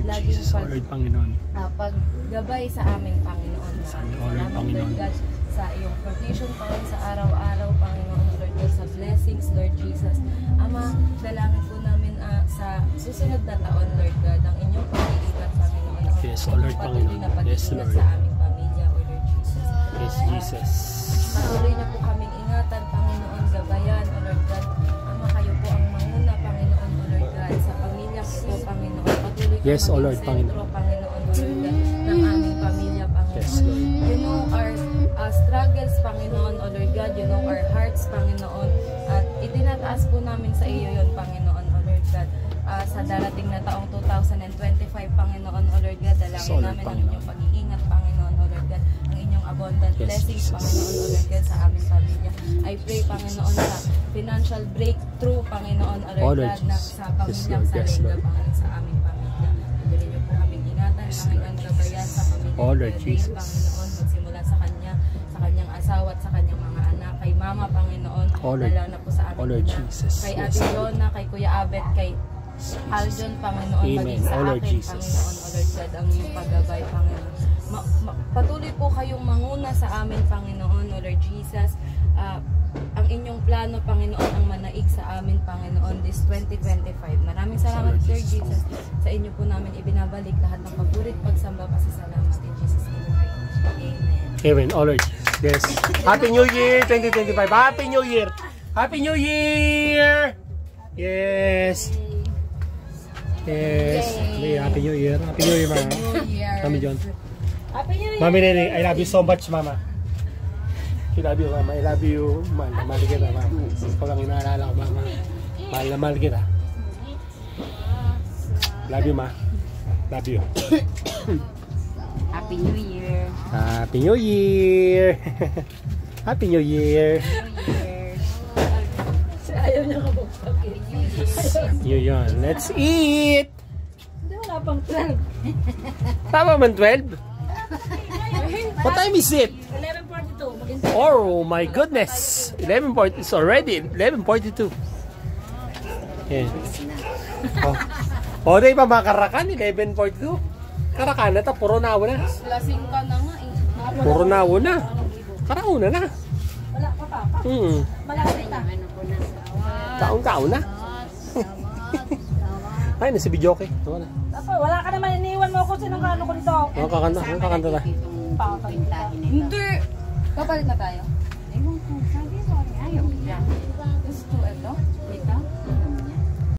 laging paggabay sa aming Panginoon. Salamat Lord God sa iyong provision Panginoon sa araw-araw Panginoon Lord God sa blessings Lord Jesus. Ama, dalangin po namin sa susunod na taon Lord God ang inyong pag-iingat Panginoon. Yes, O Lord Panginoon. Yes, Lord. Sa aming pamilya O Lord Jesus. Yes, Jesus. Patuloy na po kaming ingatan Panginoon, gabayan O Lord God. Ama, kayo po ang manguna Panginoon O Lord God sa pamilyang ito Panginoon. Patuloy po yes, O Lord Panginoon. Panginoon O Lord God ng aming pamilya Panginoon. Yes, Lord. You know our struggles Panginoon O Lord God. You know our hearts Panginoon. At itinataas po namin sa iyo yon Panginoon O Lord God. Sa darating na taong 2025 Panginoon O Lord God. Dalangin namin ang inyong pag-iingat Panginoon O Lord God. Ang inyong abundant blessings Panginoon O Lord God sa aming pamilya. I pray Panginoon sa financial breakthrough Panginoon O Lord God na sa pamilyang Salenga Panginoon sa aming pamilya. Patuloy niyo po kaming ingatan Panginoon gabayan sa pamilya Panginoon magsimula sa kanya, sa kanyang asawa at sa kanyang mga anak, kay Mama Panginoon, dalaw na po sa aming kay Ate Lona, kay Kuya Abet, kay Aljon Panginoon, maging sa akin Panginoon O Lord God ang iyong paggabay Panginoon. Patuloy po kayong manguna sa amin Panginoon O Lord Jesus. Ang inyong plano Panginoon ang manaig sa amin Panginoon this 2025. Maraming salamat Lord Jesus. Sa inyo po namin ibinabalik lahat ng paburit, pagsamba, pasasalamat in Jesus name. Amen. Amen. O Lord. Yes. Happy New Year 2025. Happy New Year. Happy New Year. Yes. Yes. Happy New Year. Happy New Year, Mama. Mami John. Happy New Year. Mami Nene, I love you so much, Mama. I love you, Mama. I love you. Mahal na mahal kita, Mama. Ikaw lang inaalala ko, Mama. Mahal na mahal kita. Love you, Ma. Love you. Happy New Year. Happy New Year. Happy New Year. Ayaw niya kabukpag. Yun. Let's eat. Hindi, wala pang 12. Tama man 12? What time is it? 11:42. Oh my goodness. 11:40. It's already 11:42. Yeah. Oh, dahil pa makarakan. 11:42. Karakan na ta. Puro nawo na. Lasing ka na nga eh. Puro nawo na. Karauna na. Wala pa pa. Malapit na. Taon-taon na. Ay, nasa video okay. Wala ka naman, iniwan mo ako. Sinong kano ko dito? Kakanta ta. Hindi. Kapalit na tayo. Ayaw. Gusto ito? Ito?